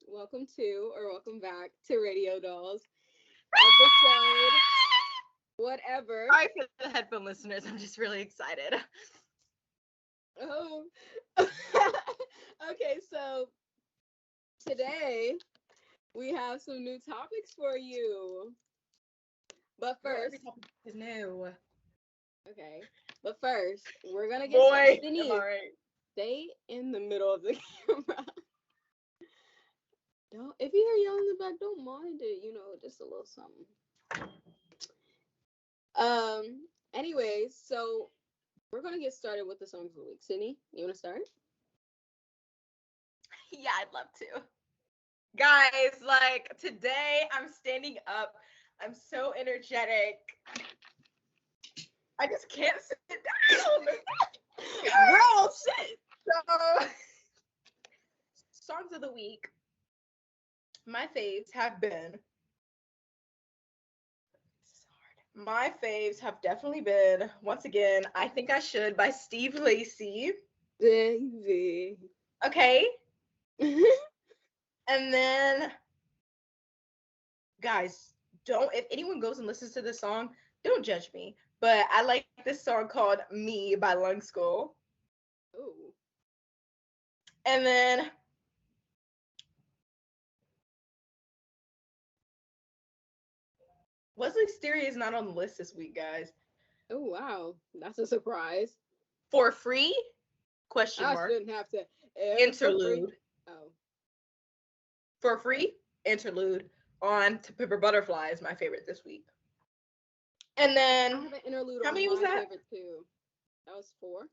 Welcome back to RadioDollz episode whatever. Sorry for the headphone listeners. I'm just really excited. Oh, okay. So today we have some new topics for you. But Girl, first, every topic is new. okay. But first, we're gonna get Boy, Sydney. am I right? Stay in the middle of the camera. Don't. If you hear yelling in the back, don't mind it. Just a little something. Anyways, so we're gonna get started with the songs of the week. Sydney, you wanna start? Yeah, I'd love to. Guys, like today I'm standing up. I'm so energetic. I just can't sit down. Girl, shit. So, songs of the week. My faves have been. My faves have definitely been, once again, I Think I Should by Steve Lacy. Baby. Okay. And then, guys, if anyone goes and listens to this song, don't judge me. But I like this song called Me by Lung School. Ooh. And then, Wesley Stereo is not on the list this week, guys. Oh, wow. That's a surprise. For free? Question I mark. shouldn't have to. Interlude. Oh. For free? Interlude on To Pimp a Butterfly is my favorite this week. And I then, have an interlude how on many my was that? favorite too. That was 4.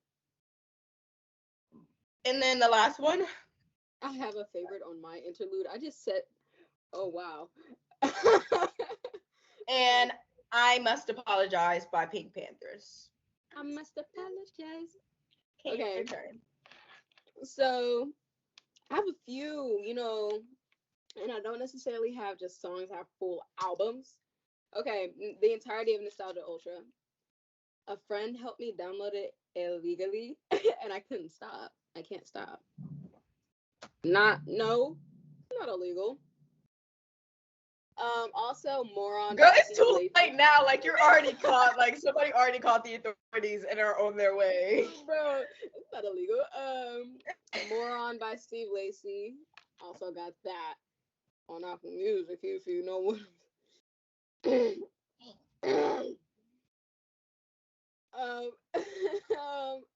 And then the last one. I have a favorite on my interlude. I just said, oh, wow. And I Must Apologize by Pink Panthers. I must apologize. Okay. Okay. Your turn. So, I have a few, and I don't necessarily have just songs, I have full albums. Okay, the entirety of Nostalgia Ultra. A friend helped me download it illegally, and I couldn't stop. I can't stop. Not illegal. Also, Moron. Girl, by it's too Steve late now. Like, you're already caught. Like, somebody already caught the authorities and are on their way. Bro, it's not illegal. Moron by Steve Lacy. Also got that on Apple Music if you know what.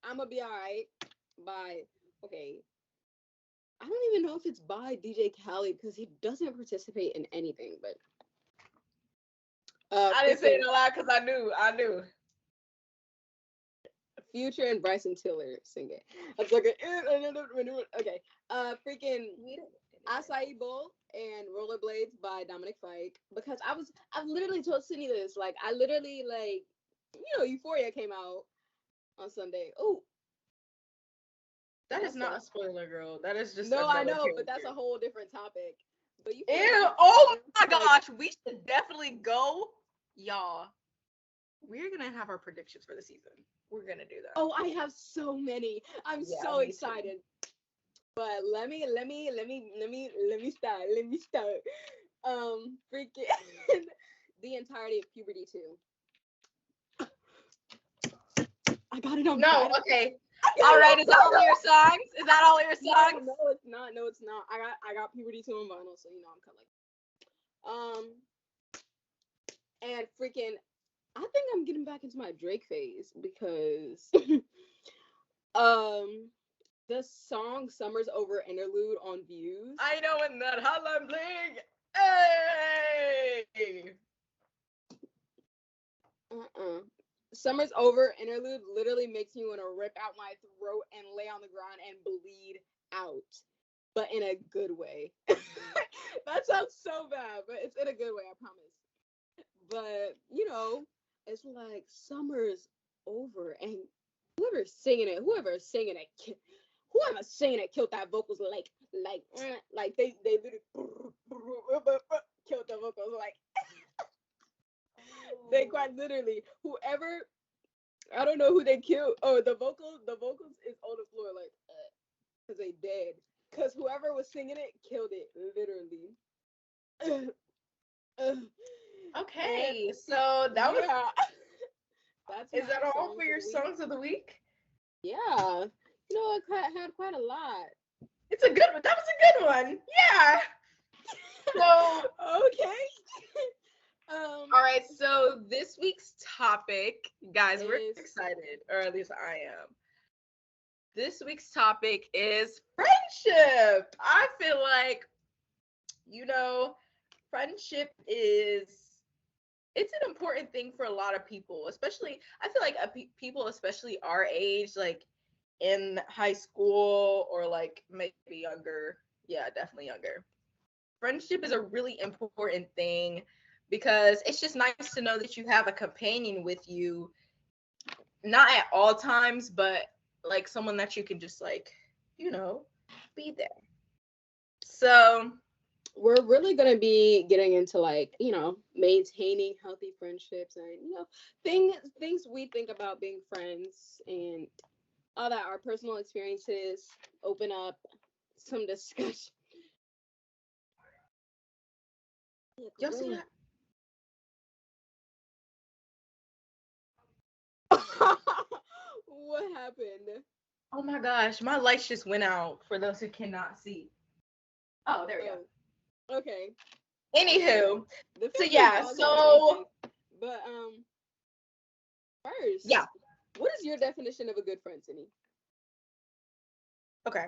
I'ma Be Alright by, okay, I don't even know if it's by DJ Khaled because he doesn't participate in anything, but I didn't say it a lot because I knew. Future and Bryson Tiller sing it. It's like okay. Freaking Acai Bowl and Rollerblades by Dominic Fike, because I've literally told Sydney this. Like, I literally, like, Euphoria came out on Sunday. Oh, That is not a spoiler, girl. That is just no, I know, character. but that's a whole different topic. But Ew! Oh my gosh, we should definitely go, y'all. We're gonna have our predictions for the season. We're gonna do that. Oh, I have so many. I'm so excited. Too. But let me start. Freaking the entirety of Puberty 2. I got it on. No, okay. All right, is that all your songs? Is that all your songs? No, it's not. No, it's not. I got Puberty 2 on vinyl, so I'm kind of like. And freaking, I think I'm getting back into my Drake phase because the song "Summer's Over" interlude on Views. I know, in that Holla Bling. Hey. Summer's Over interlude literally makes me want to rip out my throat and lay on the ground and bleed out, but in a good way. That sounds so bad, but it's in a good way, I promise. But it's like summer's over, and whoever's singing it killed that vocals like they literally killed the vocals like. They quite literally, whoever, I don't know who they killed. Oh, the vocals is on the floor like, because they dead. because whoever was singing it killed it, literally. Okay, so that was. Yeah, that's Is that my all songs for of your the week. songs of the week? Yeah, I had quite a lot. It's a good one. That was a good one. Yeah. So, Okay. all right. So this week's topic, guys, we're Is excited, or at least I am. This week's topic is friendship. I feel like, you know, friendship is it's an important thing for a lot of people, especially I feel like people especially our age, like in high school or like maybe younger. Yeah, definitely younger. Friendship is a really important thing because it's just nice to know that you have a companion with you, not at all times, but like someone that you can just like, you know, be there. So, we're really going to be getting into like, maintaining healthy friendships and, things we think about being friends and all that, our personal experiences, open up some discussion. y'all see that? What happened? Oh my gosh, my lights just went out for those who cannot see. Oh, there we go. Oh, okay. Anywho, The so freaking yeah, dog is so crazy. But first, yeah, what is your definition of a good friend, Sydney? okay.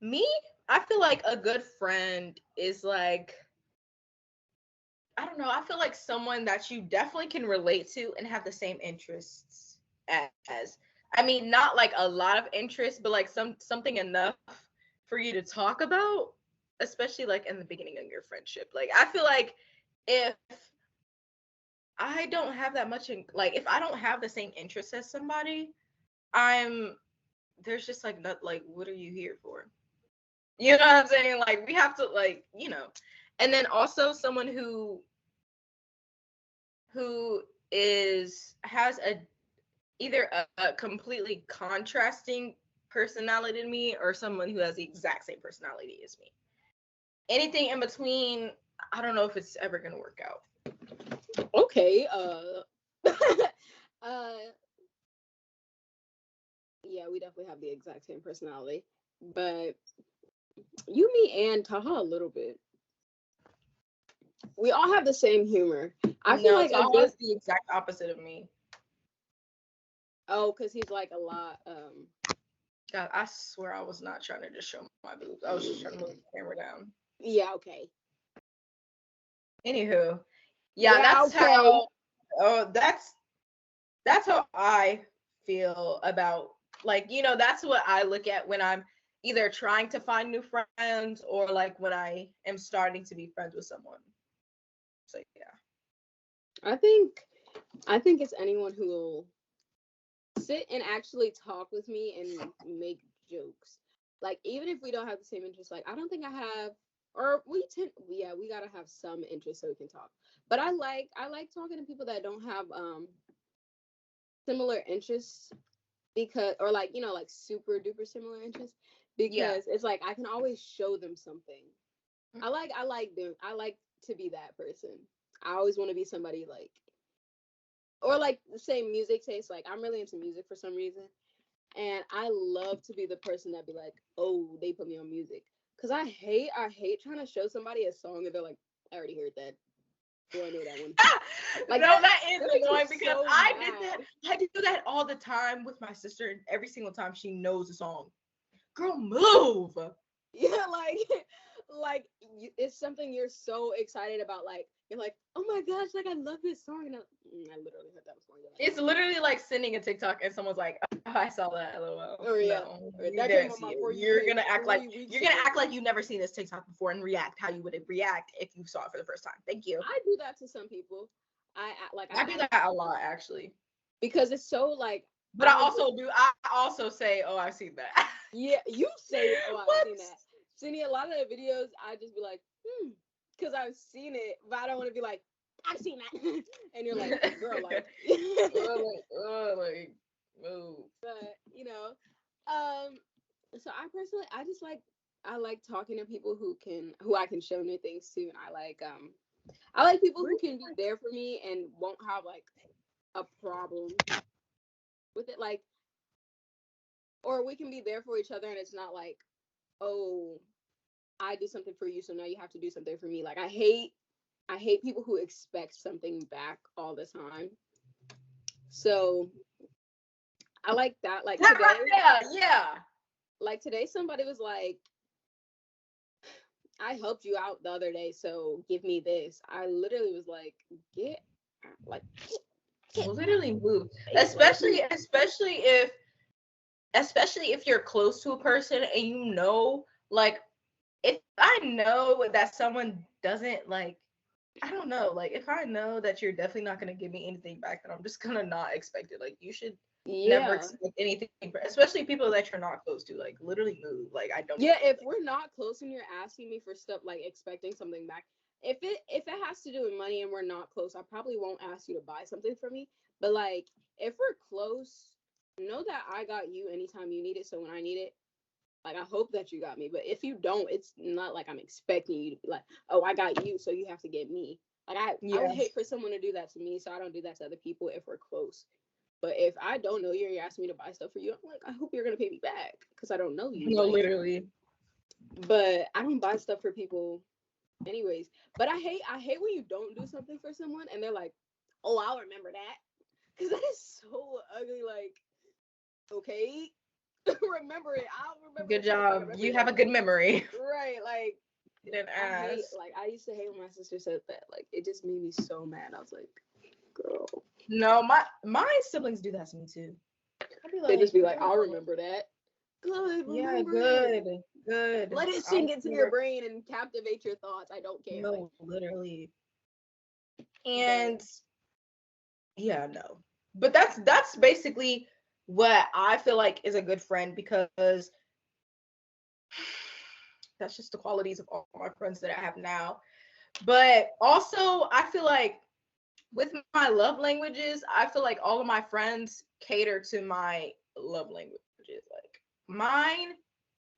Me, I feel like a good friend is like, I don't know, I feel like someone that you definitely can relate to and have the same interests as. I mean, not like a lot of interests, but like something enough for you to talk about, especially like in the beginning of your friendship. Like I feel like if I don't have that much in like if I don't have the same interests as somebody, I'm there's just like not like what are you here for? You know what I'm saying? Like we have to like, And then also someone who is has a either a completely contrasting personality to me or someone who has the exact same personality as me. Anything in between, I don't know if it's ever gonna work out. Okay. Yeah, we definitely have the exact same personality, but you, me, and Taha a little bit. We all have the same humor. I feel No, like a Taha good. is the exact opposite of me. Oh, because he's like a lot. God, I swear I was not trying to just show my boobs. I was just trying to move the camera down. Yeah. Okay. Anywho, yeah, Yeah. that's Okay. how. Oh, that's how I feel about like that's what I look at when I'm either trying to find new friends or like when I am starting to be friends with someone. So yeah. I think it's anyone who will sit and actually talk with me and make jokes. Like even if we don't have the same interests, like I don't think I have, or we gotta have some interest so we can talk. But I like talking to people that don't have similar interests, because, or like like super duper similar interests, Yeah. because it's like I can always show them something. I like to be that person. I always want to be somebody like, or like the same music taste. Like I'm really into music for some reason, and I love to be the person that be like, oh, they put me on music, because I hate trying to show somebody a song and they're like, I already heard that. Oh, I know that one. Like No, that is that makes me annoying because so I did mad. that. I do that all the time with my sister, and every single time she knows a song. Girl, move. Yeah, like it's something you're so excited about. Like you're like, oh my gosh, like I love this song, and I literally heard that before. You're like, It's literally like sending a TikTok and someone's like, oh, I saw that, lol. oh yeah, No, or you that came didn't on see my it. For You You're page gonna act like 3 weeks you're gonna ago. act like you've never seen this TikTok before and react how you would react if you saw it for the first time. Thank you. I do that to some people. I I do act that a lot actually. because it's so like But I also say, oh, I've seen that. yeah, you say, oh, I've What? seen that. Sending a lot of the videos, I just be like, because I've seen it, but I don't want to be like, I've seen that, and you're like, girl, like, Move. but so I personally, I just like I like talking to people who I can show new things to, and I like people who can be there for me and won't have like a problem with it, like, or we can be there for each other and it's not like, oh, I did something for you, so now you have to do something for me. Like I hate people who expect something back all the time. So I like that. Like today, Yeah. like today, somebody was like, I helped you out the other day, so give me this. I literally was like, get, like, get Literally move. like, Especially if you're close to a person and you know, like, if I know that someone doesn't like, I don't know, like if I know that you're definitely not gonna give me anything back, then I'm just gonna not expect it. Like you should never yeah. expect anything, especially people that you're not close to. Like literally move. Like I don't. Yeah, Even if like, we're not close and you're asking me for stuff, like expecting something back, if it has to do with money and we're not close, I probably won't ask you to buy something for me. But like if we're close, know that I got you anytime you need it. So when I need it, like I hope that you got me. But if you don't, it's not like I'm expecting you to be like, oh, I got you, so you have to get me. Like I would yeah. hate for someone to do that to me, so I don't do that to other people if we're close. But if I don't know you and you're asking me to buy stuff for you, I'm like, I hope you're gonna pay me back because I don't know you. No, Like, literally. but I don't buy stuff for people anyways. But I hate when you don't do something for someone and they're like, oh, I'll remember that. Because that is so ugly. Like, okay, remember it. I'll remember Good it if I job. remember You it. have a good memory. Right. Like, Didn't I hate, ask. like, I used to hate when my sister said that. Like, it just made me so mad. I was like, girl. No, my siblings do that to me too. I'll be They just like, be like, I'll "Oh, remember that. Good, yeah, remember it. good, good. Let it I'll sink into your remember. brain and captivate your thoughts. I don't care. Like, No, literally. but And yeah, no. But that's basically what I feel like is a good friend because that's just the qualities of all my friends that I have now. But also, I feel like with my love languages, I feel like all of my friends cater to my love languages. Like mine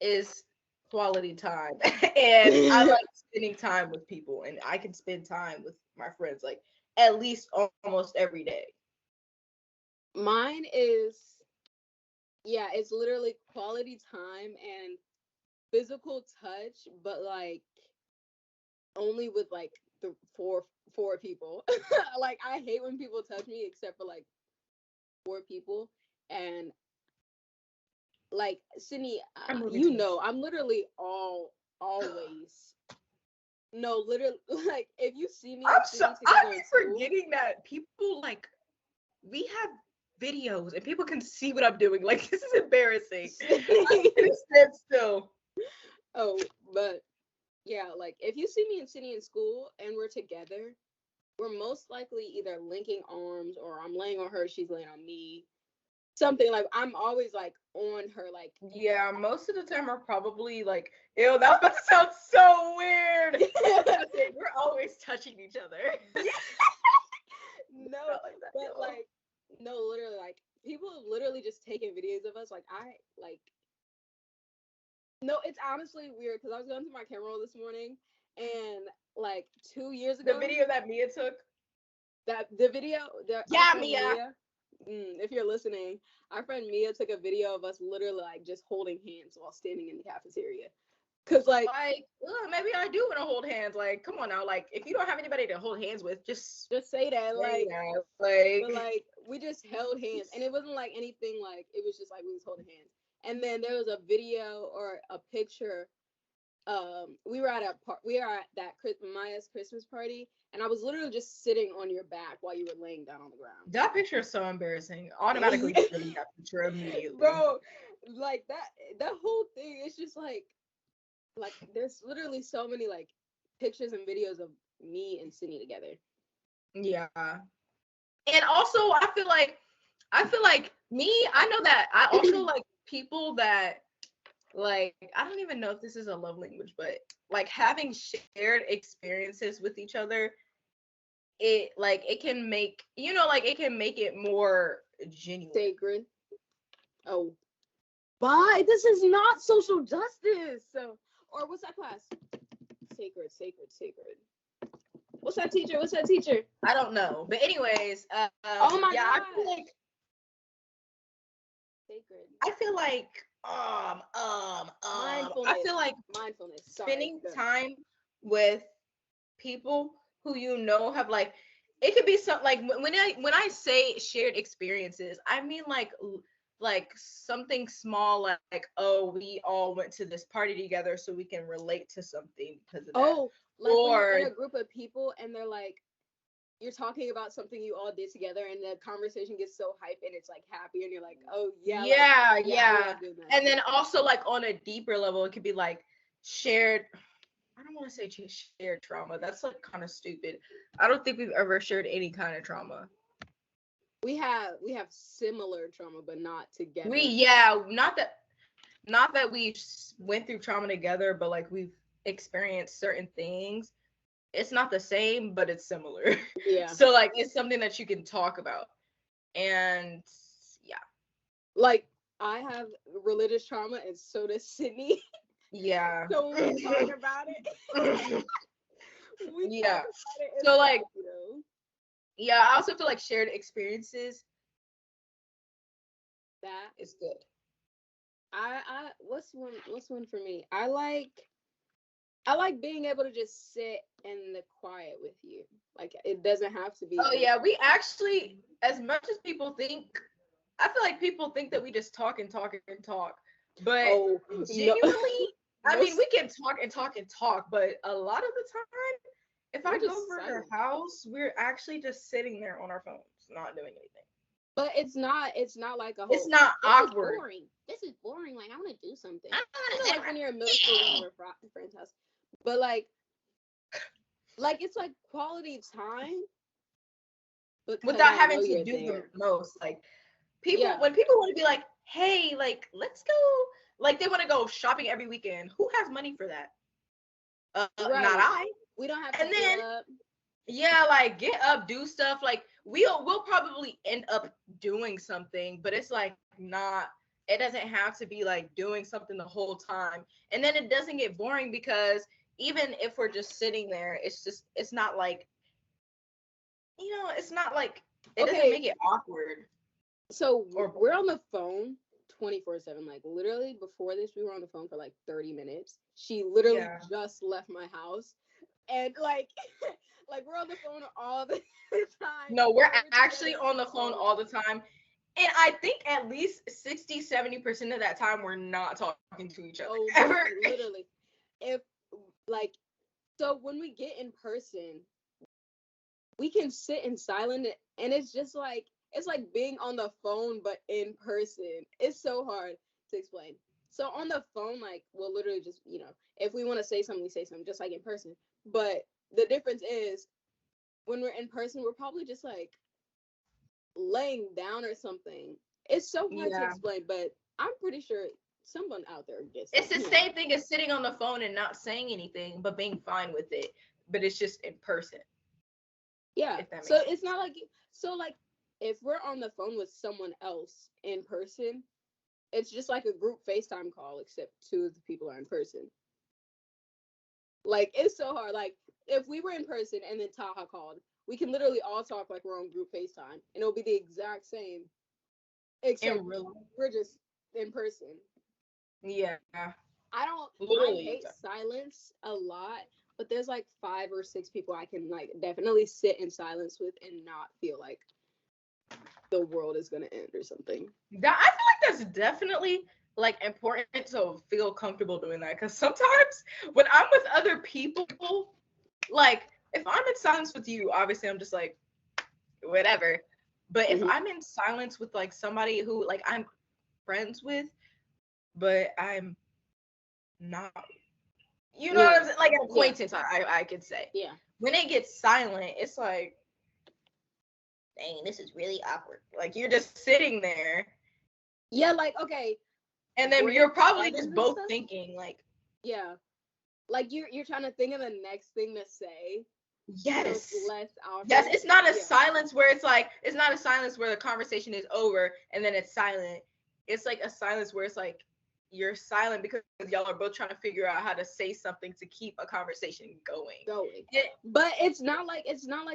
is quality time. And I like spending time with people and I can spend time with my friends like at least almost every day. mine is, yeah, it's literally quality time and physical touch, but like only with like the four people. Like I hate when people touch me except for like four people. And like Sydney, I'm moving you too much. know, I'm literally always no, literally like if you see me I'm and so Sydney I together in be school, forgetting that people like we have videos and people can see what I'm doing. Like this is embarrassing. I Sydney, can't stand still. oh, but yeah, like if you see me and Sydney in school and we're together, we're most likely either linking arms or I'm laying on her, she's laying on me. Something like I'm always like on her, like Yeah, most of the time are probably like, ew, that about to sound so weird. I was gonna say, we're always touching each other. no, Not like that, but y'all. like no, literally like people have literally just taken videos of us. Like I like no, it's honestly weird because I was going through my camera roll this morning and like 2 years The ago, video that Mia took. that the video, our Yeah, friend Mia. Mia, if you're listening, our friend Mia took a video of us literally like just holding hands while standing in the cafeteria. Cause like Like, ugh, maybe I do want to hold hands. Like, come on now. Like, if you don't have anybody to hold hands with, just just say that, say like, that. but Like, like we just held hands and it wasn't like anything, like it was just like we was holding hands. And then there was a video or a picture. We were at that Maya's Christmas party, and I was literally just sitting on your back while you were laying down on the ground. that picture is so embarrassing. Automatically delete that picture immediately. Bro, like that whole thing is just like there's literally so many like pictures and videos of me and Sydney together. Yeah. And also I feel like me, I know that I also like people that like I don't even know if this is a love language, but like having shared experiences with each other, it can make like it can make it more genuine. Sacred. Oh, but this is not social justice. So or what's that class? Sacred. What's that teacher? I don't know. But anyways, oh my yeah, god. Sacred. I feel like mindfulness. I feel like mindfulness. Spending time with people who you know have like, it could be something like when I say shared experiences, I mean like something small, like oh, we all went to this party together so we can relate to something because of that. Oh, like when you're in a group of people and they're like, you're talking about something you all did together and the conversation gets so hype and it's like happy and you're like, oh yeah. Yeah. And then also like on a deeper level, it could be like shared, I don't want to say shared trauma. That's like kind of stupid. I don't think we've ever shared any kind of trauma. We have similar trauma, but not together. Not that we went through trauma together, but like we've experienced certain things. It's not the same, but it's similar. Yeah. So like it's something that you can talk about. And yeah. Like I have religious trauma and so does Sydney. Yeah. So when we talk about it, talk about it. So like, you know. Yeah, I also feel like shared experiences. That is good. I what's one for me? I like being able to just sit in the quiet with you. Like it doesn't have to be. Oh yeah, we actually, as much as people think, I feel like people think that we just talk and talk and talk. But genuinely, I mean, we can talk and talk and talk, but a lot of the time, if I go over to her house, we're actually just sitting there on our phones, not doing anything. But it's not like a whole. It's not awkward. This is boring. Like I want to do something. Like when you're in middle school and you're at a friend's house. But like it's like quality time. Without having to do the most. Like people, when people want to be like, hey, like let's go, like they want to go shopping every weekend. Who has money for that? Right. Not I. We don't have to get up. Yeah, like get up, do stuff. Like we'll probably end up doing something, but it's like not. It doesn't have to be like doing something the whole time, and then it doesn't get boring because even if we're just sitting there, it's not like, it's not like it doesn't make it awkward. So we're on the phone 24/7. Like literally before this, we were on the phone for like 30 minutes. She literally just left my house, and like we're on the phone all the time. No, we're actually on the phone all the time. And I think at least 60-70% of that time we're not talking to each other ever. Literally. If like, so when we get in person, we can sit in silence, and it's just like, it's like being on the phone but in person. It's so hard to explain. So on the phone, like we'll literally just, if we want to say something, we say something just like in person. But the difference is when we're in person, we're probably just like laying down or something. It's so hard to explain, but I'm pretty sure someone out there gets it. It's the same thing as sitting on the phone and not saying anything but being fine with it, but it's just in person. Yeah, so it's not like, so like if we're on the phone with someone else in person, it's just like a group FaceTime call, except two of the people are in person. Like it's so hard. Like if we were in person and then Taha called, we can literally all talk like we're on group FaceTime, and it'll be the exact same, except we're just in person. Yeah. I hate silence a lot, but there's like 5 or 6 people I can like definitely sit in silence with and not feel like the world is gonna end or something. I feel like that's definitely like important to feel comfortable doing that, because sometimes when I'm with other people, like if I'm in silence with you, obviously I'm just like whatever. But if I'm in silence with like somebody who like I'm friends with, but I'm not, what I'm saying? Like an acquaintance, I could say. Yeah. When it gets silent, it's like, dang, this is really awkward. Like you're just sitting there. Yeah, like okay. And then you're probably just both thinking like. Yeah. Like you're trying to think of the next thing to say. Yes. So it's less awkward. Yes, it's not a silence where it's like, it's not a silence where the conversation is over and then it's silent. It's like a silence where it's like you're silent because y'all are both trying to figure out how to say something to keep a conversation going. But it's not like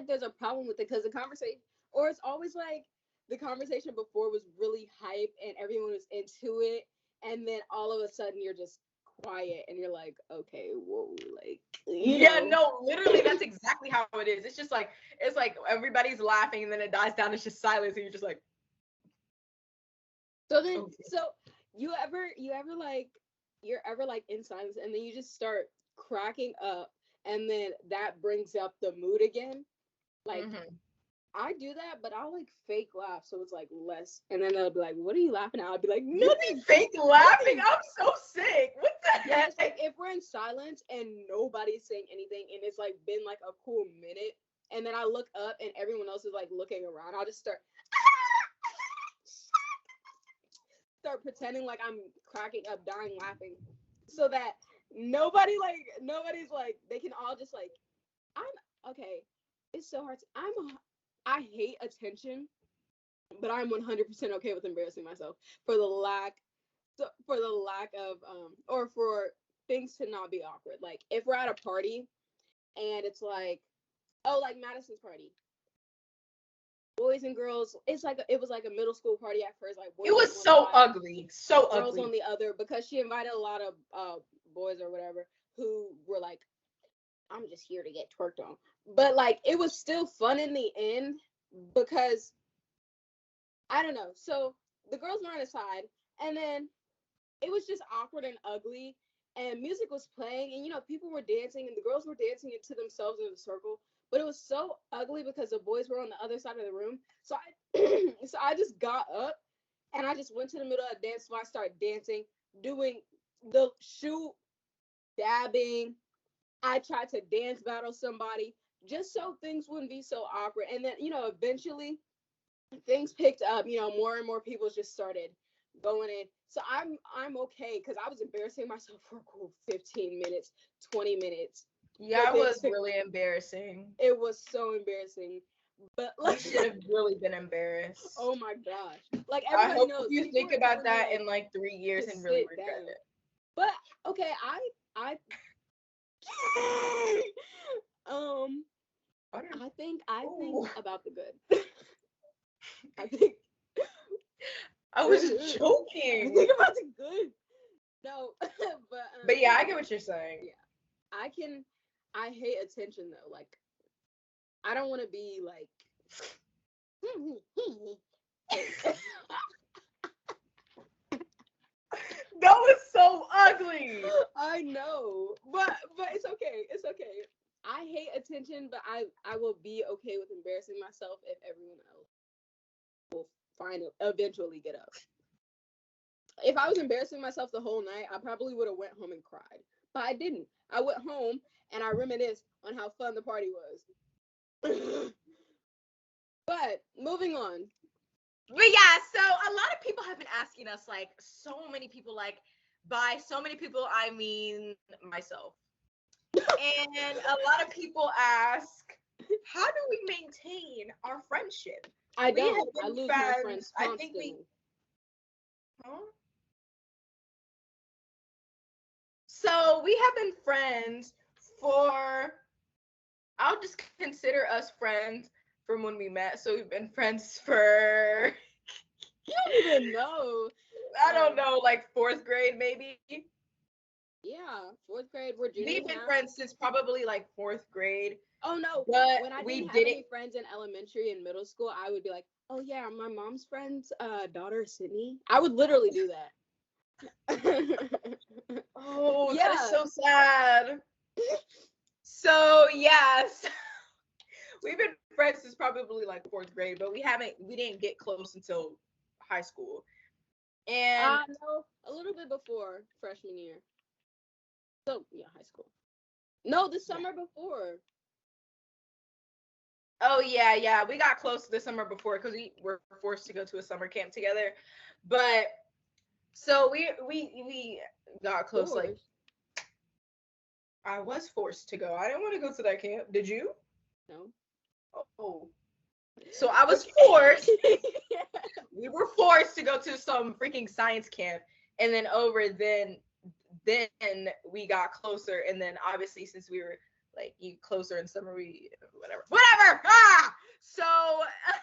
there's a problem with it, because the conversation, or it's always like the conversation before was really hype and everyone was into it, and then all of a sudden you're just quiet and you're like, okay, whoa, like, no, literally that's exactly how it is. It's like everybody's laughing and then it dies down, it's just silence and you're just like, so then so you're ever like in silence and then you just start cracking up, and then that brings up the mood again, like I do that, but I'll like fake laugh, so it's like less, and then they'll be like, what are you laughing at? I'll be like, nothing. Fake laughing? I'm so sick. What the heck? Yeah, it's like if we're in silence and nobody's saying anything and it's like been like a cool minute, and then I look up and everyone else is like looking around, I'll just start pretending like I'm cracking up, dying laughing, so that nobody's like, they can all just like, I'm okay. It's so hard. I hate attention, but I'm 100% okay with embarrassing myself for the lack of or for things to not be awkward. Like if we're at a party and it's like, oh, like Madison's party, boys and girls, it was like a middle school party at first, like boys, it was so ugly, girls on the other, because she invited a lot of boys or whatever who were like, I'm just here to get twerked on. But like it was still fun in the end, because I don't know. So the girls were on the side, and then it was just awkward and ugly, and music was playing, and people were dancing and the girls were dancing into themselves in a circle, but it was so ugly because the boys were on the other side of the room. So I just got up and I just went to the middle of the dance floor. I started dancing, doing the shoe dabbing. I tried to dance battle somebody just so things wouldn't be so awkward. And then, eventually things picked up, more and more people just started going in. So I'm okay, because I was embarrassing myself for a cool 15 minutes, 20 minutes. Yeah, it was really embarrassing. It was so embarrassing. But like, you should have really been embarrassed. Oh my gosh. Like everybody I hope knows. You think about that in like 3 years and really regret it. But okay, I think about the good. I was joking. I think about the good. No, but yeah, I get what you're saying. Yeah, I hate attention though. Like, I don't want to be like. That was so ugly. I know, but it's okay. It's okay. I hate attention, but I will be okay with embarrassing myself if everyone else will eventually get up. If I was embarrassing myself the whole night, I probably would have went home and cried. But I didn't. I went home and I reminisced on how fun the party was. But moving on. But yeah, so a lot of people have been asking us, like, so many people, like, by so many people, I mean myself. And a lot of people ask, how do we maintain our friendship? I don't. I lose my friends constantly. I think we... Huh? So we have been friends for... I'll just consider us friends from when we met. So we've been friends for... You don't even know. I don't know, like 4th grade maybe. Yeah, 4th grade. We're juniors. We've been friends since probably like 4th grade. Oh no! But when I didn't have any friends in elementary and middle school, I would be like, "Oh yeah, my mom's friend's daughter, Sydney." I would literally do that. Oh, yeah. That is so sad. So yes, we've been friends since probably like 4th grade, but we didn't get close until high school. And no, a little bit before freshman year. So yeah, high school. No, the summer before. Oh yeah, we got close the summer before because we were forced to go to a summer camp together. But so we got close. Like, I was forced to go. I didn't want to go to that camp. Did you? No. Oh. So I was forced. Yeah. We were forced to go to some freaking science camp, and then then we got closer, and then obviously since we were like closer in summer, we whatever. So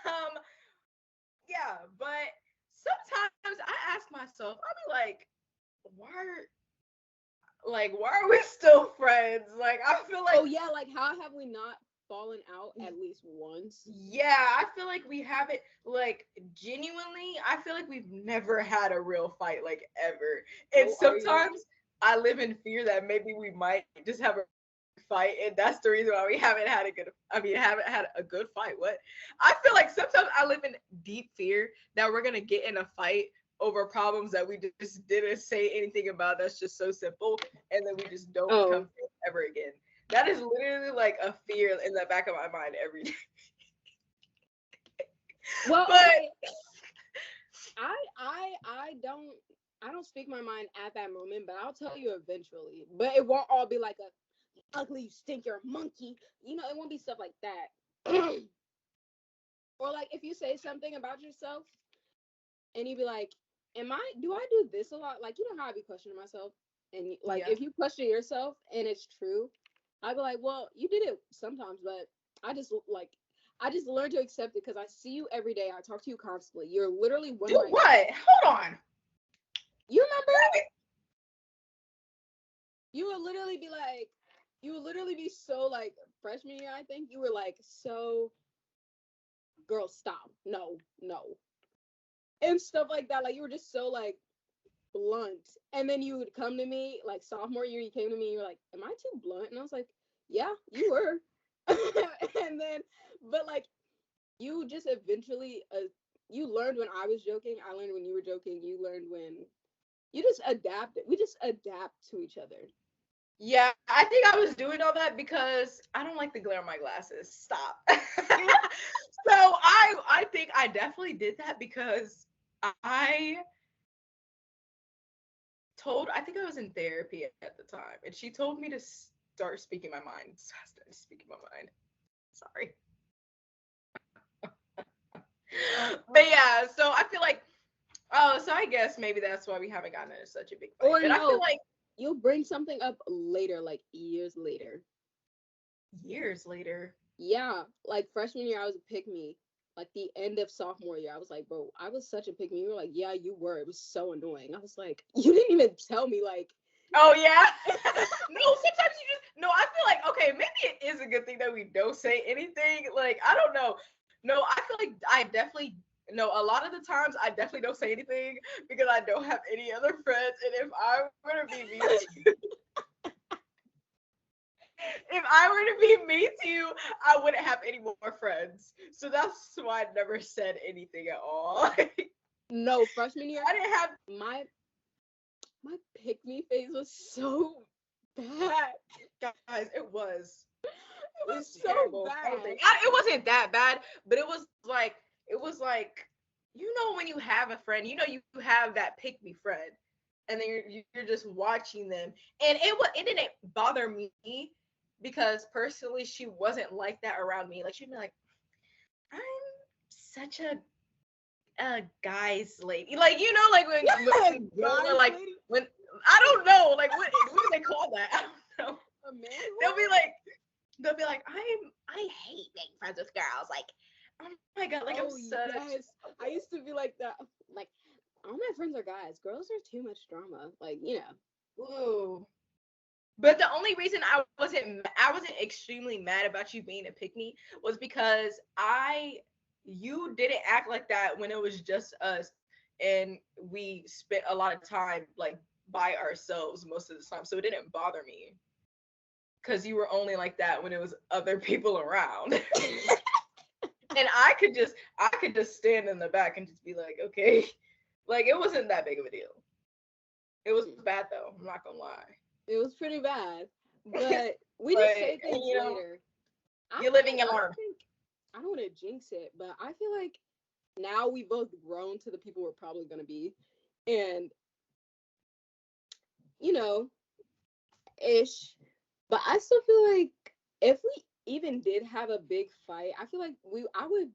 um yeah, but sometimes I ask myself, I'll be why why are we still friends? Like I feel like, oh yeah, like how have we not fallen out at least once? yeah, I feel like we haven't, like, genuinely, I feel like we've never had a real fight, like, ever. And Oh, are you? sometimes I live in fear that maybe we might just have a fight, and that's the reason why we haven't had a good, haven't had a good fight. What? I feel like sometimes I live in deep fear that we're gonna get in a fight over problems that we just didn't say anything about, that's just so simple, and then we just don't become Oh, friends ever again. That is literally like a fear in the back of my mind every day. well, But okay. I don't speak my mind at that moment, but I'll tell you eventually. But it won't all be like a ugly, you stink, you're a monkey. You know, it won't be stuff like that. Or like if you say something about yourself and you be like, do I do this a lot? Like, you know how I be questioning myself? And like yeah. if you question yourself and it's true, I'd be like, well, you did it sometimes, but I just like I just learned to accept it because I see you every day. I talk to you constantly. You're literally one Do of my what? Hold on. you remember? You would literally be like, you would literally be so like freshman year, I think you were like so girl, stop. No, no. And stuff like that. Like you were just so like blunt. And then you would come to me like sophomore year, you came to me, you were like, am I too blunt? And I was like, yeah, you were. And then, but like, you just eventually, you learned when I was joking. I learned when you were joking. You learned when you just adapted. We just adapt to each other. Yeah, I think I was doing all that because I don't like the glare on my glasses. Stop. So I think I definitely did that because I I think I was in therapy at the time, and she told me to start speaking my mind. So I started speaking my mind. Sorry. But yeah, so I feel like, oh, so I guess maybe that's why we haven't gotten into such a big fight. Or But I feel no, like you'll bring something up later, like years later. years later. Yeah, like freshman year, I was a pick me. Like the end of sophomore year, I was like, bro, I was such a pick me. You were like, yeah, you were. It was so annoying. I was like, you didn't even tell me. Like, Oh yeah. No, sometimes you just no. I feel like, okay, maybe it is a good thing that we don't say anything. Like I don't know. No, I feel like I definitely no. A lot of the times I definitely don't say anything because I don't have any other friends, and if I were to be mean to you, if I were to be mean to you, I wouldn't have any more friends. So that's why I never said anything at all. no, freshman year, I didn't have. my my pick me phase was so bad. Guys, it was. It It was was so terrible. bad. It wasn't that bad, but it was like, you know, when you have a friend, you know, you have that pick me friend, and then you're just watching them, and it didn't bother me because personally she wasn't like that around me. Like she'd be like, I'm such a guy's lady, like, you know, like when girls are Guys, like, lady, when I don't know, like what do they call that? I don't know. a man. They'll be like, I hate being friends with girls. Like, oh my god, like I'm Oh such. yes, I used to be like that. Like all my friends are guys. Girls are too much drama. Like you know. Ooh. But the only reason I wasn't extremely mad about you being a pick me was because you didn't act like that when it was just us, and we spent a lot of time like by ourselves most of the time, so it didn't bother me because you were only like that when it was other people around. And I could just stand in the back and just be like, okay. Like it wasn't that big of a deal. It was bad though, I'm not gonna lie. It was pretty bad, but we But just say things you know, later. I you're living feel, and learn. I don't want to jinx it, but I feel like now we both grown to the people we're probably gonna be, and you know, ish. But I still feel like if we even did have a big fight, I feel like I would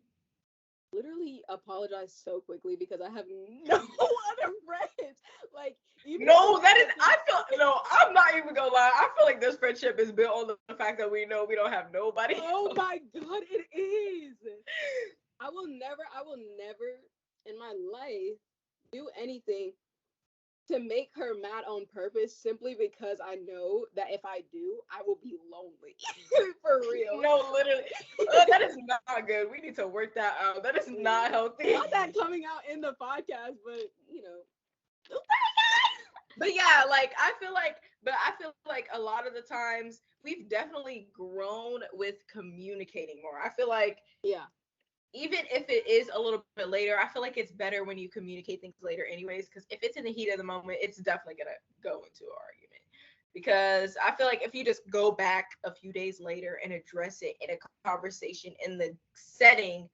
literally apologize so quickly because I have no other friends. Like, even if No, you that ask is. me I feel no. I'm not even gonna lie. I feel like this friendship is built on the fact that we know we don't have nobody. oh my god, it is. I will never in my life do anything to make her mad on purpose simply because I know that if I do, I will be lonely. For real. No, literally, that is not good. We need to work that out. That is not healthy. Not that coming out in the podcast, but you know. But yeah, like I feel like a lot of the times we've definitely grown with communicating more. I feel like Yeah. even if it is a little bit later, I feel like it's better when you communicate things later anyways, because if it's in the heat of the moment, it's definitely gonna go into an argument. Because I feel like if you just go back a few days later and address it in a conversation in the setting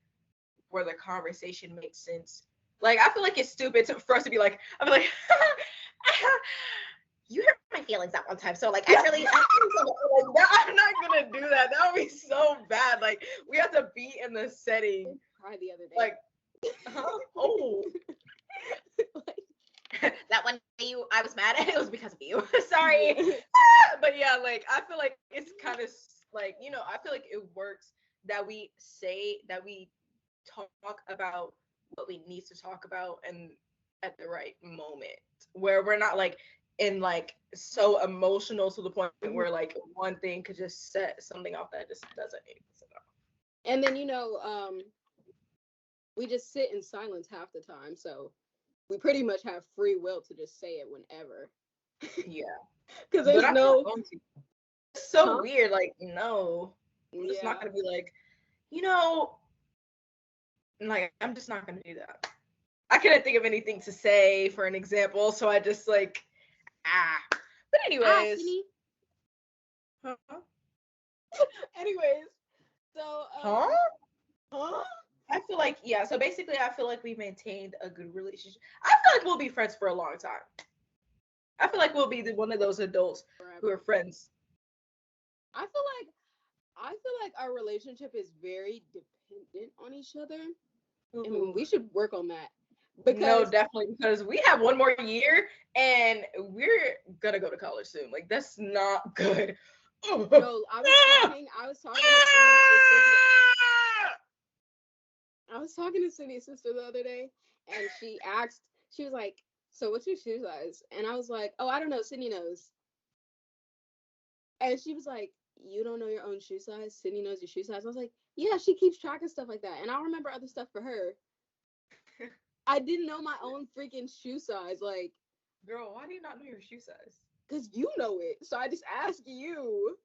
where the conversation makes sense, like I feel like it's stupid for us to be like, I'm like, you hurt my feelings that one time, so like actually, I'm not gonna do that. That would be so bad. Like we have to be in the setting. Cried the other day. Like, oh, that one day I was mad. It was because of you. Sorry. But yeah, like I feel like it's kind of like, I feel like it works that we say that we talk about what we need to talk about and at the right moment where we're not like in like so emotional to the point where like one thing could just set something off that just doesn't make sense. And then we just sit in silence half the time, so we pretty much have free will to just say it whenever. Yeah. Because there's no. It's so weird. Like, no, I'm just Yeah. not gonna be like, like I'm just not gonna do that. I couldn't think of anything to say for an example, so I just like, But anyways. Huh? Anyways, so. Huh? I feel like, yeah, so basically I feel like we maintained a good relationship. I feel like we'll be friends for a long time. I feel like we'll be one of those adults who are friends. I feel like our relationship is very dependent on each other. And we should work on that. No, definitely, because we have one more year and we're gonna go to college soon. Like that's not good. No, I was talking to Cindy's sister the other day, and she was like, so what's your shoe size? And I was like, oh, I don't know, Cindy knows. And she was like, you don't know your own shoe size? Cindy knows your shoe size. I was like, yeah, she keeps track of stuff like that. And I'll remember other stuff for her. I didn't know my own freaking shoe size. Like, girl, why do you not know your shoe size? Because you know it. So I just ask you.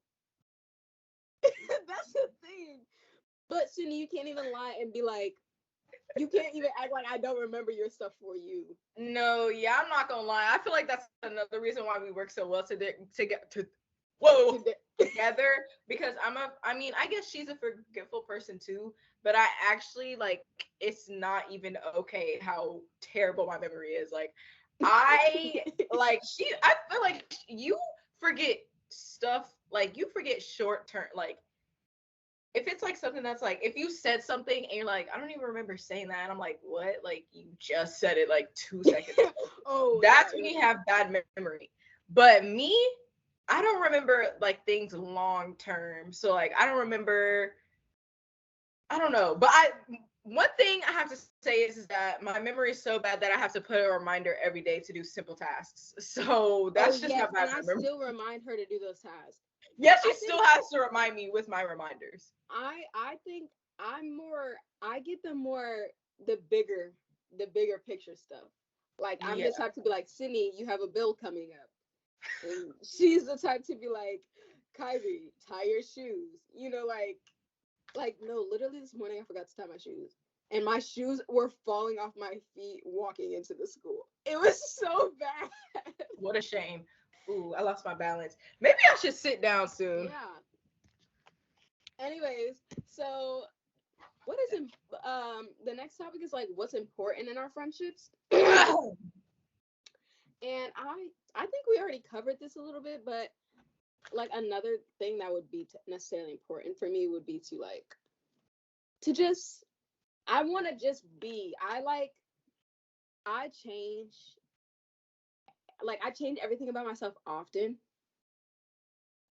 That's the thing. But Cindy, you can't even lie and be like, you can't even act like I don't remember your stuff for you. No, yeah, I'm not gonna lie. I feel like that's another reason why we work so well together because I guess she's a forgetful person too, but I actually like it's not even okay how terrible my memory is. Like I feel like you forget stuff, like you forget short term, like if it's like something that's like, if you said something and you're like, I don't even remember saying that, and I'm like, what? Like you just said it like 2 seconds ago. That's when you have bad memory. But me, I don't remember like things long term. So like I don't remember, I don't know. But one thing I have to say is that my memory is so bad that I have to put a reminder every day to do simple tasks. So that's just how bad I still remind her to do those tasks. Yes, she still has to remind me with my reminders. I think I get the bigger picture stuff. Like I'm the type to be like, Sydney, you have a bill coming up. And she's the type to be like, Kyrie, tie your shoes. Like no, literally this morning I forgot to tie my shoes. And my shoes were falling off my feet walking into the school. It was so bad. What a shame. Ooh, I lost my balance. Maybe I should sit down soon. Yeah. Anyways, so what is the next topic is like what's important in our friendships. And I think we already covered this a little bit, but like another thing that would be necessarily important for me would be to just I want to just be. I change. Like, I change everything about myself often.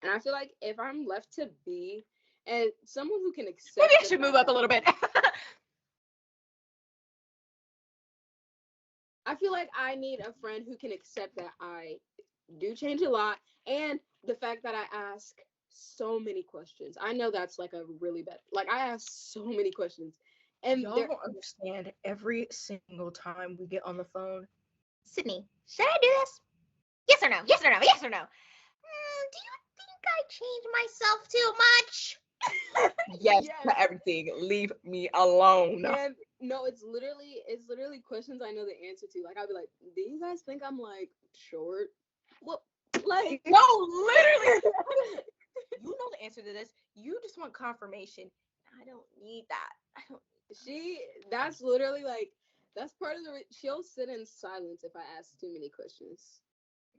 And I feel like if I'm left to be, and someone who can accept. Maybe I should move up a little bit. I feel like I need a friend who can accept that I do change a lot, and the fact that I ask so many questions. I know that's like a really bad. Like, I ask so many questions, and Y'all don't understand. Every single time we get on the phone, Sydney, should I do this? Yes or no? Yes or no? Yes or no? Do you think I changed myself too much? Yes, Yes. to everything. Leave me alone. And no, it's literally questions I know the answer to. Like, I'll be like, do you guys think I'm like short? What? Like, No, literally. You know the answer to this. You just want confirmation. I don't need that. I don't. that's literally like, that's part of she'll sit in silence if I ask too many questions.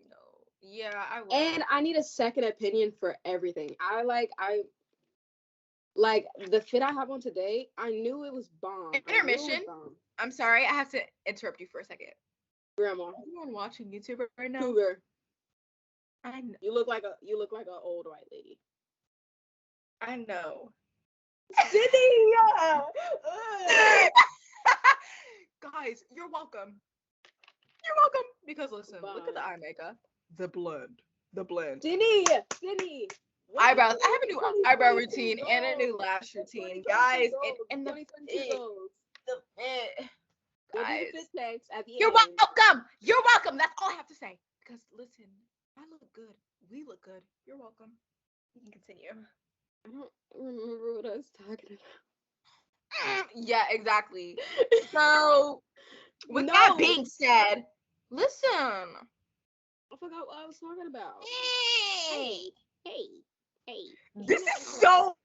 No. Yeah, I will. And I need a second opinion for everything. I like the fit I have on today. I knew it was bomb. Intermission. I'm sorry, I have to interrupt you for a second. Grandma. Anyone watching YouTube right now? Cougar. I know. You look like an old white lady. I know. Sydney. Guys, you're welcome. You're welcome. Because listen, look at the eye makeup. The blend. Sydney. Eyebrows. I have a new eyebrow routine and a new lash routine, guys. And the fit. Guys, you're welcome. You're welcome. That's all I have to say. Because listen, I look good. We look good. You're welcome. You can continue. I don't remember what I was talking about. Yeah, exactly. So, with that being said, listen. I forgot what I was talking about. Hey. This is so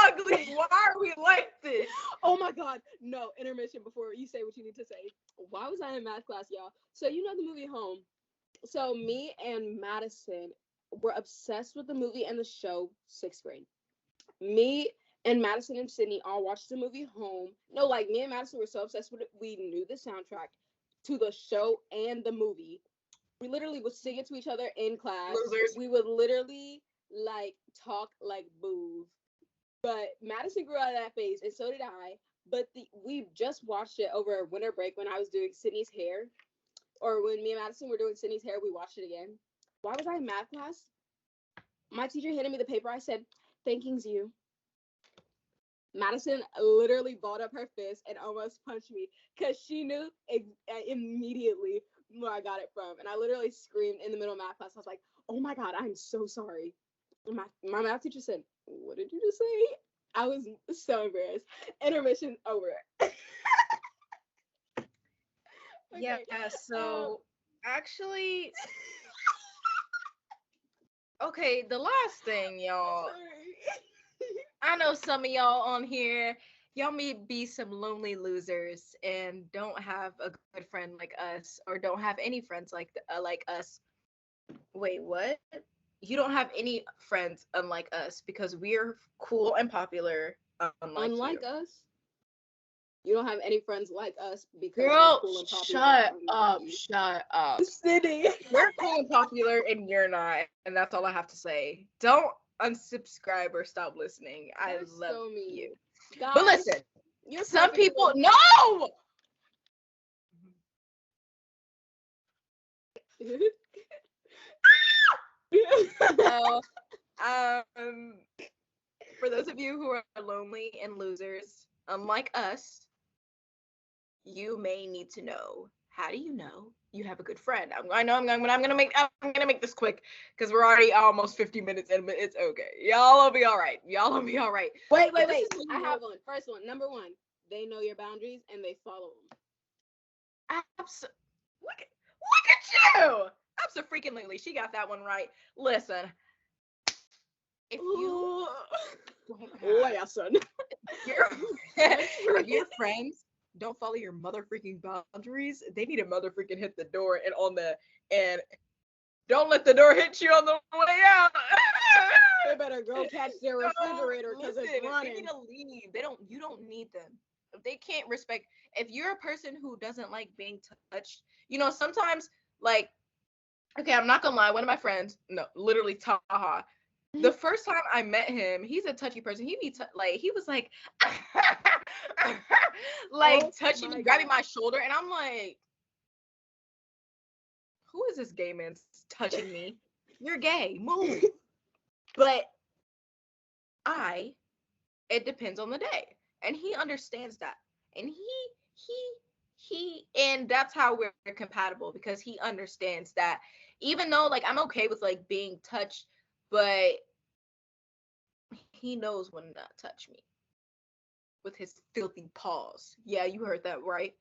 ugly. Why are we like this? Oh my God. No, intermission before you say what you need to say. Why was I in math class, y'all? So you know the movie Home. So me and Madison were obsessed with the movie and the show 6th grade. Me and Madison and Sydney all watched the movie Home. No, like me and Madison were so obsessed with it, we knew the soundtrack to the show and the movie. We literally would sing it to each other in class. Losers. We would literally like talk like booze. But Madison grew out of that phase, and so did I. But we just watched it over winter break when I was doing Sydney's hair, or when me and Madison were doing Sydney's hair. We watched it again. Why was I in math class? My teacher handed me the paper. I said, "Thanking's you." Madison literally balled up her fist and almost punched me because she knew immediately where I got it from. And I literally screamed in the middle of math class. I was like, "Oh my God, I'm so sorry." And my math teacher said, "What did you just say?" I was so embarrassed. Intermission over. Okay. Yeah, so actually, okay, the last thing, y'all. I know some of y'all on here, y'all may be some lonely losers and don't have a good friend like us, or don't have any friends like us. Wait, what? You don't have any friends unlike us because we're cool and popular. Unlike us. You don't have any friends like us because girl, we're cool and popular. Shut up. City. We're cool and popular and you're not, and that's all I have to say. Don't unsubscribe or stop listening. I love so you. Guys, but listen, some people no. So, for those of you who are lonely and losers, unlike us, you may need to know. How do you know you have a good friend? I'm gonna make this quick because we're already almost 50 minutes in, but it's okay. Y'all will be all right. Wait. I have one. First one. Number 1. They know your boundaries and they follow them. Look at you. Absolutely. She got that one right. Listen. If you son. If your friends don't follow your mother freaking boundaries, they need to mother freaking hit the door and don't let the door hit you on the way out. They better go catch their refrigerator because it's running. They need to leave. You don't need them. respect, if you're a person who doesn't like being touched, sometimes, like, okay, I'm not gonna lie, one of my friends, no, literally Taha, the first time I met him, he's a touchy person. He was like, like touching me, grabbing my shoulder, and I'm like, who is this gay man touching me? You're gay, move. But it depends on the day, and he understands that, and and that's how we're compatible, because he understands that, even though, like, I'm okay with, like, being touched, but he knows when to touch me with his filthy paws. Yeah, you heard that right.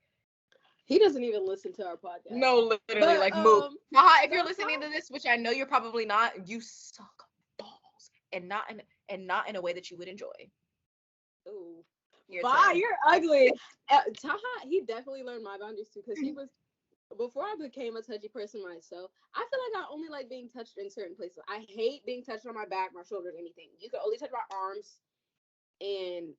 He doesn't even listen to our podcast. No, literally, but, like, move. Haha, if you're listening to this, which I know you're probably not, you suck balls, and not in a way that you would enjoy. Ooh. Bye, you're ugly. Taha, he definitely learned my boundaries too, because he was, before I became a touchy person myself, I feel like I only like being touched in certain places. I hate being touched on my back, my shoulders, anything. You can only touch my arms, and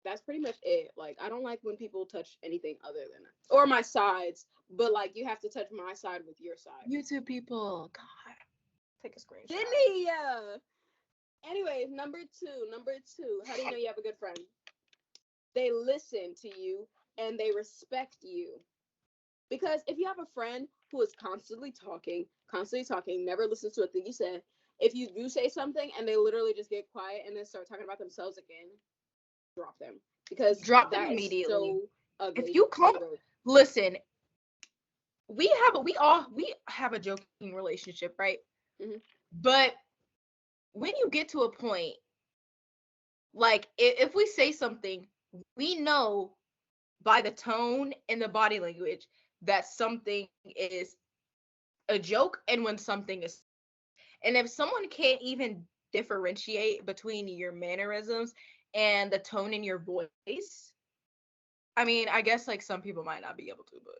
that's pretty much it. Like, I don't like when people touch anything other than that. Or my sides, but, like, you have to touch my side with your side. YouTube people, God, take a screenshot. Didn't he? Anyways, number two. How do you know you have a good friend? They listen to you and they respect you. Because if you have a friend who is constantly talking, never listens to a thing you said, if you do say something and they literally just get quiet and then start talking about themselves again, drop them. Because drop them immediately. So ugly. If you come, listen, we have a joking relationship, right? Mm-hmm. But when you get to a point, like, if we say something, we know by the tone and the body language that something is a joke and when something is. And if someone can't even differentiate between your mannerisms and the tone in your voice, I mean, I guess, like, some people might not be able to, but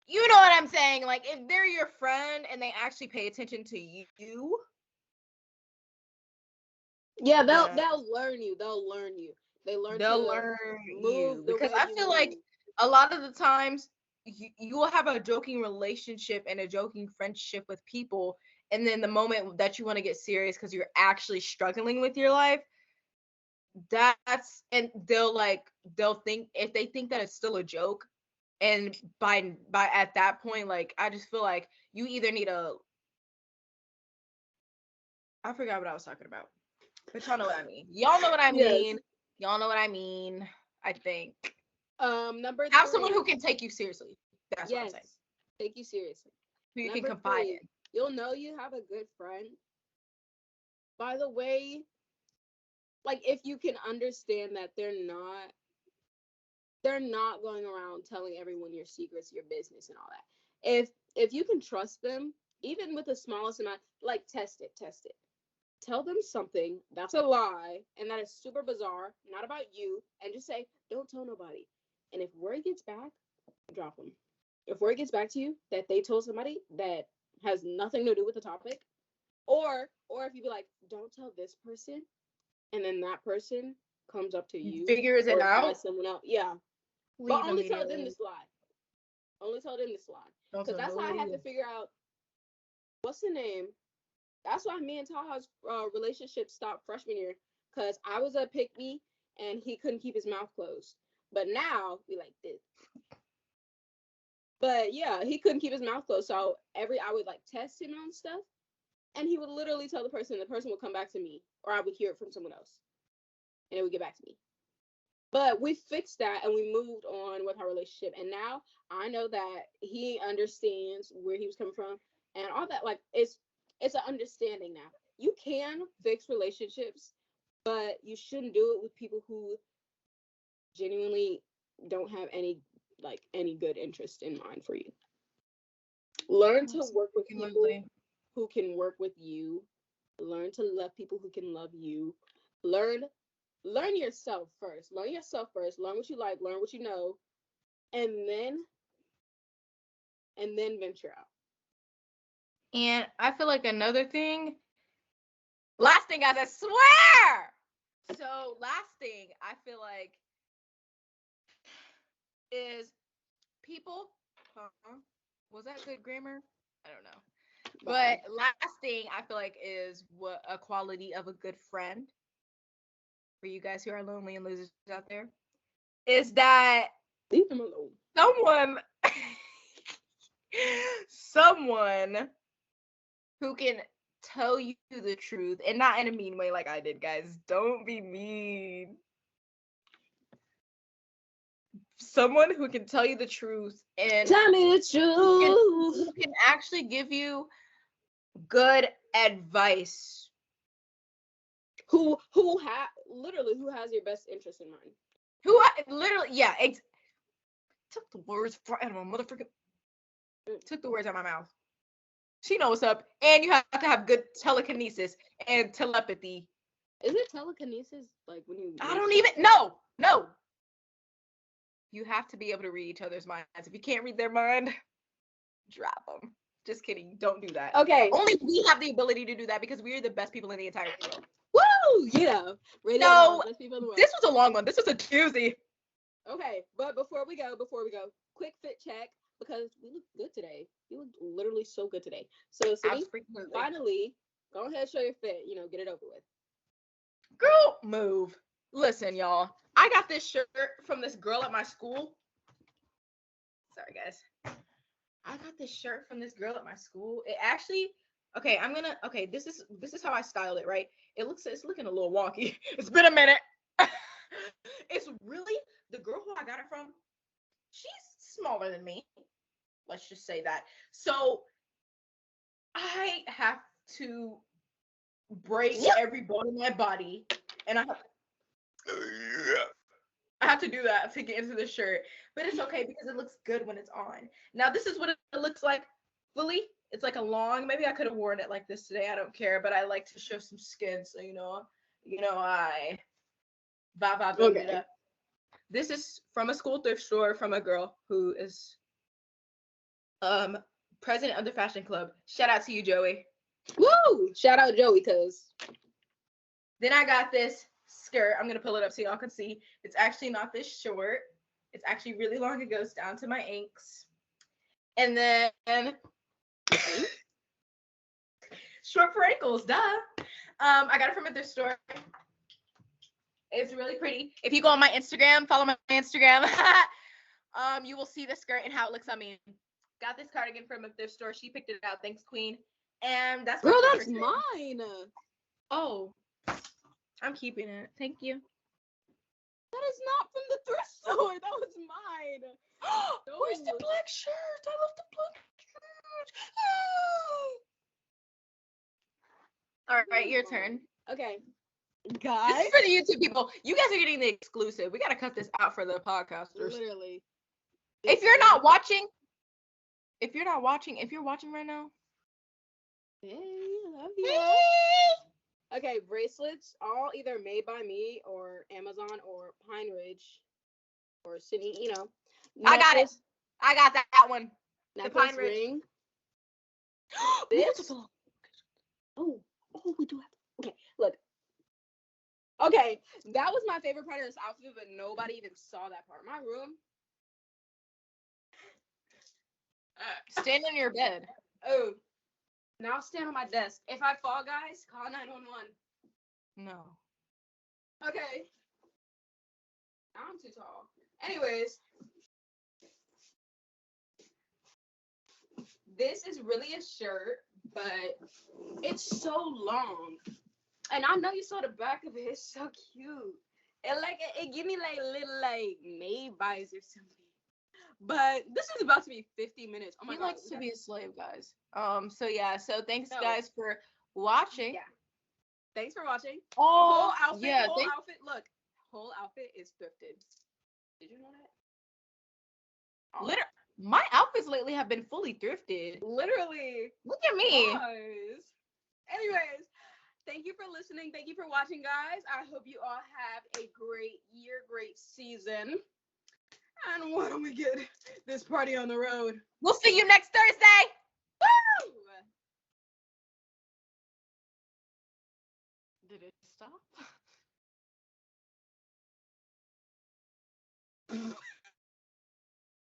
you know what I'm saying? Like, if they're your friend and they actually pay attention to you. Yeah, they'll learn you. They'll learn you. They'll learn you. Because I feel like a lot of the times you will have a joking relationship and a joking friendship with people, and then the moment that you want to get serious because you're actually struggling with your life, and they'll think, if they think that it's still a joke, and by at that point, like, I just feel like you either need I forgot what I was talking about. But y'all know what I mean. Y'all know what I mean. Yes. Y'all know what I mean. I think. Number 3. Have someone who can take you seriously. That's what I'm saying. Take you seriously. Who you can confide in. You'll know you have a good friend by the way, like, if you can understand that they're not going around telling everyone your secrets, your business, and all that. If you can trust them, even with the smallest amount, like, test it. Tell them something that's a lie and that is super bizarre, not about you, and just say, don't tell nobody. And if word gets back, drop them. If word gets back to you that they told somebody that has nothing to do with the topic, or if you be like, don't tell this person, and then that person comes up to you, figures it out, someone else, but only tell them this lie. Because that's how I had to figure out, what's the name? That's why me and Taha's relationship stopped freshman year, because I was a pick-me and he couldn't keep his mouth closed. But now we like this. But yeah, he couldn't keep his mouth closed. So I would, like, test him on stuff, and he would literally tell the person would come back to me, or I would hear it from someone else, and it would get back to me. But we fixed that and we moved on with our relationship. And now I know that he understands where he was coming from and all that. Like, it's an understanding now. You can fix relationships, but you shouldn't do it with people who genuinely don't have any good interest in mind for you. Learn to work with people who can work with you. Learn to love people who can love you. Learn yourself first. Learn what you like, learn what you know, and then venture out. And I feel like another thing, last thing, guys, I So last thing I feel like is people. Was that good grammar? I don't know. But last thing I feel like is what a quality of a good friend for you guys who are lonely and losers out there is that Leave them alone. someone who can tell you the truth and not in a mean way like I did, guys. Don't be mean. Someone who can tell you the truth and tell me the truth. who can actually give you good advice. Who has your best interest in mind? Took the words right out of my motherfucking. Took the words out of my mouth. She knows what's up, and you have to have good telekinesis and telepathy. Is it telekinesis? Like when you? I don't even no. You have to be able to read each other's minds. If you can't read their mind, drop them. Just kidding. Don't do that. Okay. Only we have the ability to do that because we are the best people in the entire world. Woo! Yeah. No, this was a long one. This was a doozy. Okay, but before we go, quick fit check because we look good today. You look literally so good today. So, Cindy, finally, go ahead, show your fit. Get it over with. Girl, move. Listen, y'all. I got this shirt from this girl at my school. Sorry, guys. I got this shirt from this girl at my school. It actually, this is how I styled it, right? It's looking a little wonky. It's been a minute. It's really the girl who I got it from. She's smaller than me. Let's just say that. So I have to break every bone in my body, and I have to do that to get into the shirt. But it's okay because it looks good when it's on. Now this is what it looks like fully. It's like a long. Maybe I could have worn it like this today. I don't care, but I like to show some skin, so I. Okay. This is from a school thrift store from a girl who is president of the fashion club. Shout out to you, Joey. Woo! Shout out Joey, cause. Then I got this skirt. I'm gonna pull it up so y'all can see. It's actually not this short. It's actually really long. It goes down to my ankles. And then short for ankles, duh. I got it from a thrift store. It's really pretty. If you go on my Instagram, follow my Instagram, you will see the skirt and how it looks on me. Got this cardigan from a thrift store. She picked it out. Thanks, Queen. And that's mine. Oh, I'm keeping it. Thank you. That is not from the thrift store. That was mine. Where's the black shirt? I love the black shirt. All right, your turn. Okay. Guys, this is for the YouTube people. You guys are getting the exclusive. We gotta cut this out for the podcasters. Literally. If you're watching right now. Hey, love you. Okay, bracelets, all either made by me or Amazon or Pine Ridge or City, I got it. I got that one. The Pine Ridge ring. This. Oh, we do have. Okay, look. Okay, that was my favorite part of this outfit, but nobody even saw that part. My room. Stand on your bed. Oh, now I'll stand on my desk. If I fall, guys, call 911. No. Okay. I'm too tall. Anyways, this is really a shirt, but it's so long. And I know you saw the back of it. It's so cute. It give me little made buys or something. But this is about to be 50 minutes. Oh my God. He likes to be a slave, guys. So thanks guys for watching. Yeah. Thanks for watching. Oh, whole outfit. Yeah, outfit. Look, whole outfit is thrifted. Did you know that? Literally, my outfits lately have been fully thrifted. Literally. Look at me. Guys. Anyways, thank you for listening. Thank you for watching, guys. I hope you all have a great year, great season. And why don't we get this party on the road? We'll see you next Thursday. Woo! Did it stop?